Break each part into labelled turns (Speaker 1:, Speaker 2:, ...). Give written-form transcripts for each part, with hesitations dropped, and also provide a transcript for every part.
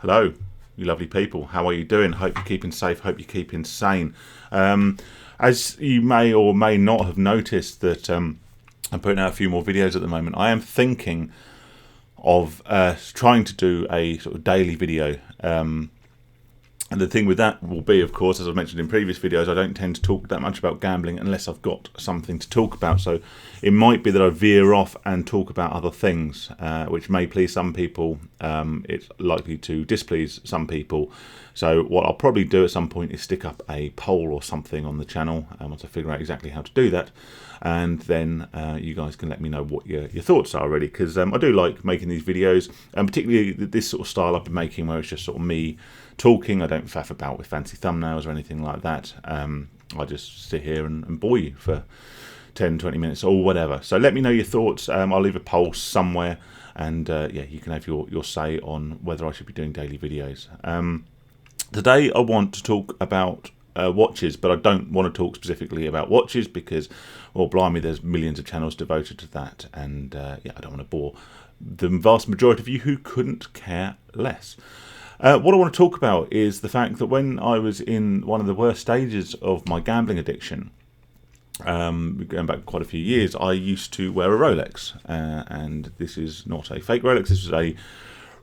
Speaker 1: Hello, you lovely people. How are you doing? Hope you're keeping safe. Hope you're keeping sane. As you may or may not have noticed that I'm putting out a few more videos at the moment. I am thinking of trying to do a sort of daily video. And the thing with that will be, of course, as I've mentioned in previous videos, I don't tend to talk that much about gambling unless I've got something to talk about. So it might be that I veer off and talk about other things, which may please some people. It's likely to displease some people. So what I'll probably do at some point is stick up a poll or something on the channel once I figure out exactly how to do that. And then you guys can let me know what your thoughts are, really, because I do like making these videos, and particularly this sort of style I've been making where it's just sort of me talking. I don't faff about with fancy thumbnails or anything like that. I just sit here and bore you for 10-20 minutes or whatever. So let me know your thoughts. I'll leave a poll somewhere, and yeah, you can have your say on whether I should be doing daily videos. Today I want to talk about watches, but I don't want to talk specifically about watches because, well, blimey, there's millions of channels devoted to that, and yeah, I don't want to bore the vast majority of you who couldn't care less. What I want to talk about is the fact that when I was in one of the worst stages of my gambling addiction, going back quite a few years, I used to wear a Rolex, and this is not a fake Rolex. This is a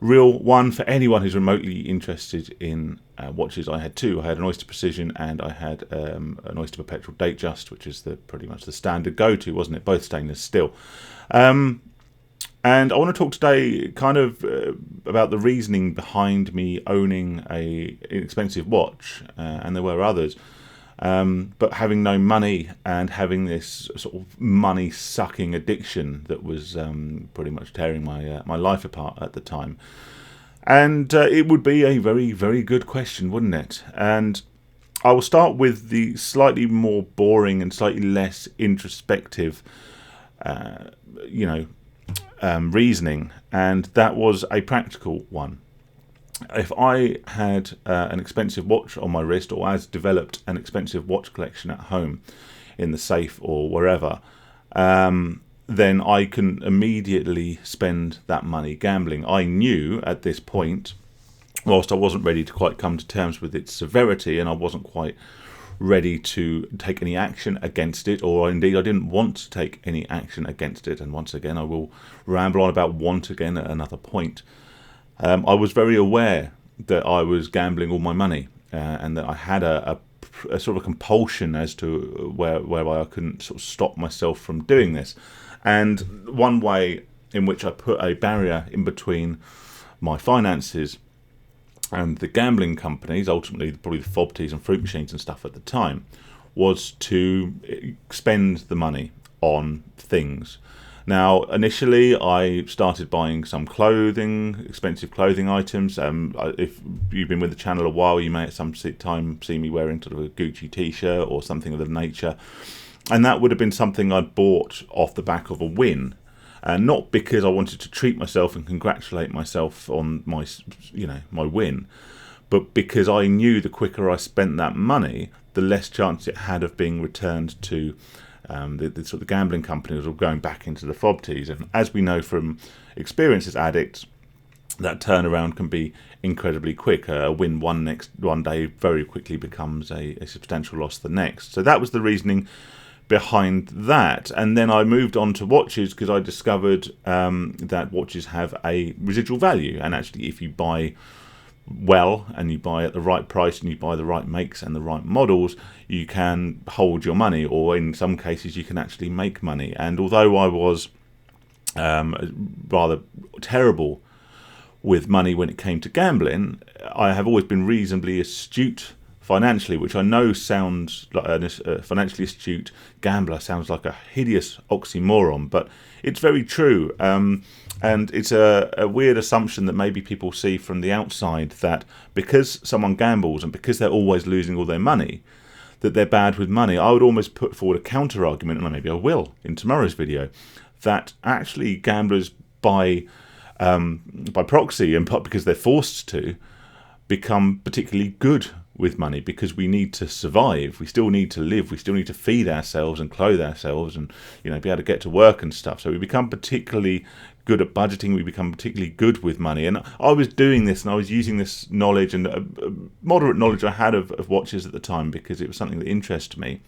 Speaker 1: real one. For anyone who's remotely interested in watches, I had two. I had an Oyster Precision and I had an Oyster Perpetual Datejust, which is pretty much the standard go-to, wasn't it? Both stainless steel. And I want to talk today kind of about the reasoning behind me owning an inexpensive watch, and there were others, but having no money and having this sort of money-sucking addiction that was pretty much tearing my life apart at the time. And it would be a very, very good question, wouldn't it? And I will start with the slightly more boring and slightly less introspective, reasoning, and that was a practical one. If I had an expensive watch on my wrist, or as developed an expensive watch collection at home in the safe or wherever, then I can immediately spend that money gambling. I knew at this point, whilst I wasn't ready to quite come to terms with its severity, and I wasn't quite ready to take any action against it, or indeed I didn't want to take any action against it, and once again I will ramble on about want again at another point. I was very aware that I was gambling all my money, and that I had a sort of a compulsion as to whereby I couldn't sort of stop myself from doing this. And one way in which I put a barrier in between my finances and the gambling companies, ultimately probably the FOBTs and fruit machines and stuff at the time, was to spend the money on things. Now, initially, I started buying some clothing, expensive clothing items. If you've been with the channel a while, you may at some time see me wearing sort of a Gucci t-shirt or something of that nature. And that would have been something I'd bought off the back of a win. Not because I wanted to treat myself and congratulate myself on my win, but because I knew the quicker I spent that money, the less chance it had of being returned to the sort of gambling companies or going back into the FOBTs. And as we know from experience as addicts, that turnaround can be incredibly quick. A win one day very quickly becomes a substantial loss the next. So that was the reasoning behind that. And then I moved on to watches because I discovered that watches have a residual value, and actually if you buy well and you buy at the right price and you buy the right makes and the right models, you can hold your money, or in some cases you can actually make money. And although I was rather terrible with money when it came to gambling, I have always been reasonably astute financially, which I know sounds like a financially astute gambler sounds like a hideous oxymoron, but it's very true. And it's a weird assumption that maybe people see from the outside, that because someone gambles and because they're always losing all their money, that they're bad with money. I would almost put forward a counter argument, and maybe I will in tomorrow's video, that actually gamblers by proxy and because they're forced to, become particularly good with money, because we need to survive. We still need to live. We still need to feed ourselves and clothe ourselves and be able to get to work and stuff. So we become particularly good at budgeting. We become particularly good with money. And I was doing this, and I was using this knowledge and moderate knowledge I had of watches at the time, because it was something that interested me,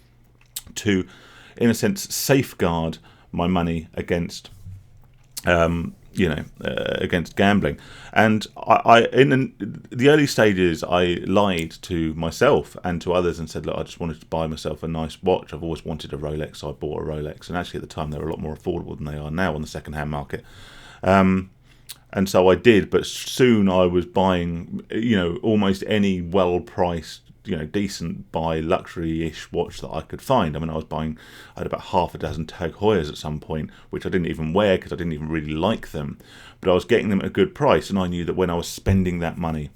Speaker 1: to, in a sense, safeguard my money against against gambling. And I in the early stages, I lied to myself and to others and said, look, I just wanted to buy myself a nice watch. I've always wanted a Rolex, so I bought a Rolex. And actually, at the time, they were a lot more affordable than they are now on the second-hand market. And so I did, but soon I was buying, almost any well-priced, decent buy luxury-ish watch that I could find. I mean, I had about half a dozen Tag Heuers at some point, which I didn't even wear because I didn't even really like them, but I was getting them at a good price, and I knew that when I was spending that money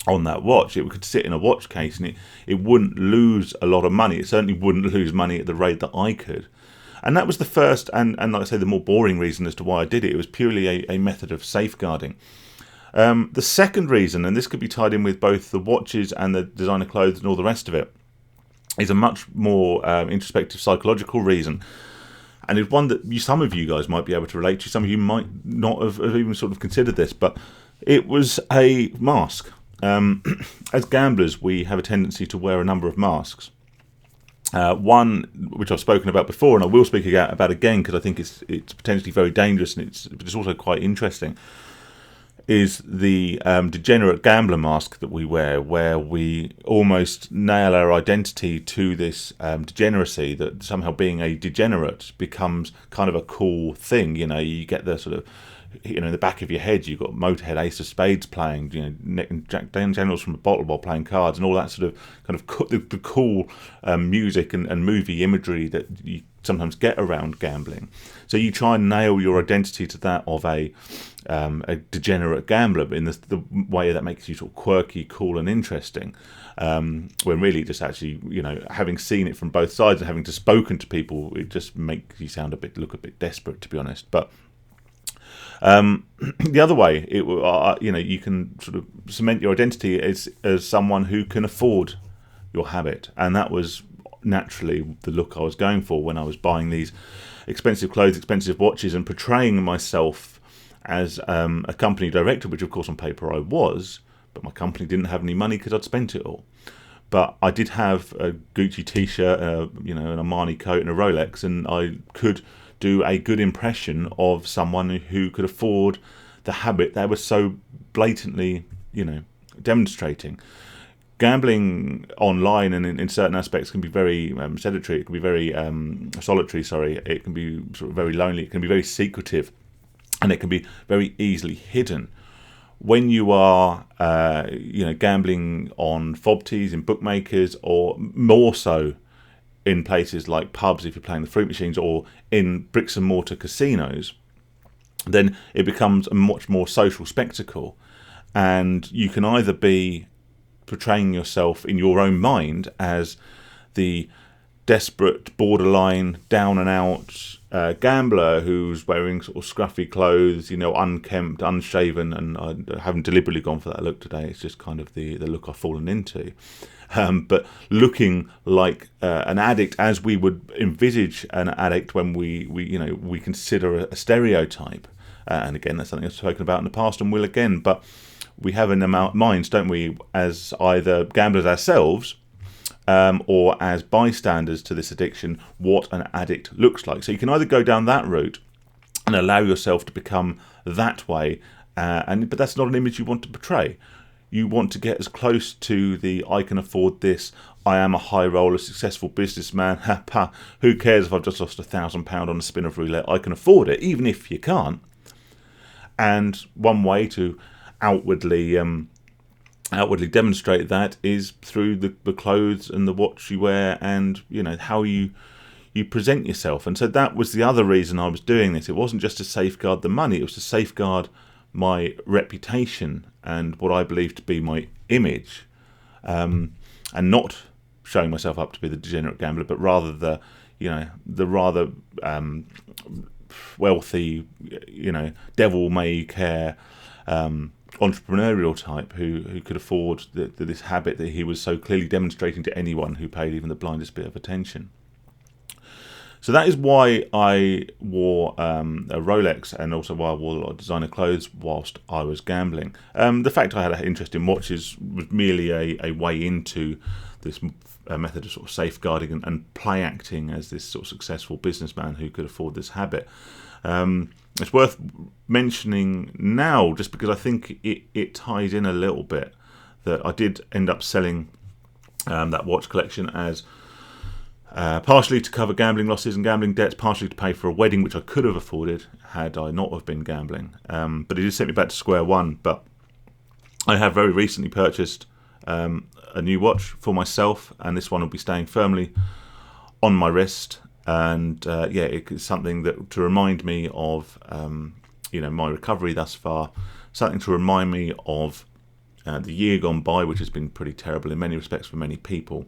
Speaker 1: on that watch, it could sit in a watch case and it wouldn't lose a lot of money. It certainly wouldn't lose money at the rate that I could. And that was the first and like I say, the more boring reason as to why I did it. It was purely a method of safeguarding. The second reason, and this could be tied in with both the watches and the designer clothes and all the rest of it, is a much more introspective psychological reason. And it's one that some of you guys might be able to relate to. Some of you might not have even sort of considered this, but it was a mask. As gamblers, we have a tendency to wear a number of masks. One, which I've spoken about before, and I will speak about again because I think it's potentially very dangerous, and it's also quite interesting, is the degenerate gambler mask that we wear, where we almost nail our identity to this degeneracy, that somehow being a degenerate becomes kind of a cool thing. You get the sort of, in the back of your head, you've got Motorhead, Ace of Spades playing, Jack Daniels from a bottle while playing cards, and all that sort of kind of the cool music and movie imagery that you sometimes get around gambling. So you try and nail your identity to that of a degenerate gambler, but in the way that makes you sort of quirky, cool, and interesting. When really, just actually, having seen it from both sides and having to spoken to people, it just makes you look a bit desperate, to be honest. But the other way, you can sort of cement your identity as someone who can afford your habit, and that was naturally the look I was going for when I was buying these expensive clothes, expensive watches, and portraying myself as a company director, which of course on paper I was, but my company didn't have any money because I'd spent it all. But I did have a Gucci t-shirt, an Armani coat, and a Rolex, and I could do a good impression of someone who could afford the habit they were so blatantly, demonstrating. Gambling online and in certain aspects can be very sedentary. It can be very solitary. It can be sort of very lonely. It can be very secretive, and it can be very easily hidden. When you are, gambling on fob tees in bookmakers, or more so in places like pubs if you're playing the fruit machines, or in bricks and mortar casinos, then it becomes a much more social spectacle, and you can either be portraying yourself in your own mind as the desperate, borderline, down and out gambler who's wearing sort of scruffy clothes, unkempt, unshaven, and I haven't deliberately gone for that look today. It's just kind of the look I've fallen into. But looking like an addict, as we would envisage an addict when we consider a stereotype. And again, that's something I've spoken about in the past and will again. But we have in our minds, don't we, as either gamblers ourselves or as bystanders to this addiction, what an addict looks like. So you can either go down that route and allow yourself to become that way, but that's not an image you want to portray. You want to get as close to the I can afford this, I am a high roller, successful businessman, who cares if I've just lost £1,000 on a spin of roulette, I can afford it, even if you can't. And one way to outwardly demonstrate that is through the clothes and the watch you wear, and how you present yourself. And so that was the other reason I was doing this. It wasn't just to safeguard the money, it was to safeguard my reputation and what I believe to be my image, and not showing myself up to be the degenerate gambler, but rather the rather wealthy, devil may care entrepreneurial type who could afford this habit that he was so clearly demonstrating to anyone who paid even the blindest bit of attention. So that is why I wore a Rolex, and also why I wore a lot of designer clothes whilst I was gambling. The fact I had an interest in watches was merely a way into this method of sort of safeguarding and play acting as this sort of successful businessman who could afford this habit. It's worth mentioning now, just because I think it ties in a little bit, that I did end up selling that watch collection as partially to cover gambling losses and gambling debts, partially to pay for a wedding which I could have afforded had I not have been gambling. But it did send me back to square one. But I have very recently purchased a new watch for myself, and this one will be staying firmly on my wrist. And yeah, it's something that to remind me of my recovery thus far, something to remind me of the year gone by, which has been pretty terrible in many respects for many people,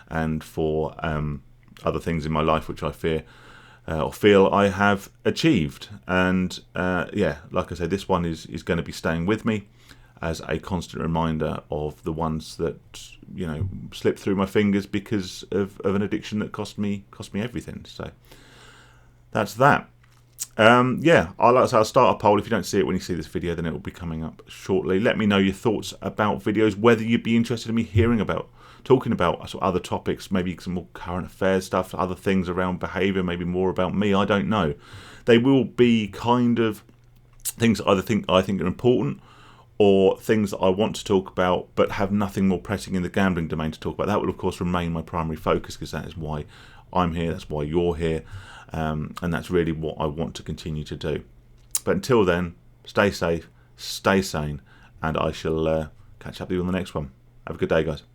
Speaker 1: and for other things in my life which I fear or feel I have achieved. And yeah, like I say, this one is going to be staying with me as a constant reminder of the ones that slipped through my fingers because of an addiction that cost me everything. So that's that. Yeah, I'll start a poll. If you don't see it when you see this video, then it will be coming up shortly. Let me know your thoughts about videos, whether you'd be interested in me talking about sort of other topics, maybe some more current affairs stuff, other things around behaviour, maybe more about me. I don't know. They will be kind of things that I think are important, or things that I want to talk about but have nothing more pressing in the gambling domain to talk about. That will of course remain my primary focus, because that is why I'm here, that's why you're here, and that's really what I want to continue to do. But until then, stay safe, stay sane, and I shall catch up with you on the next one. Have a good day, guys.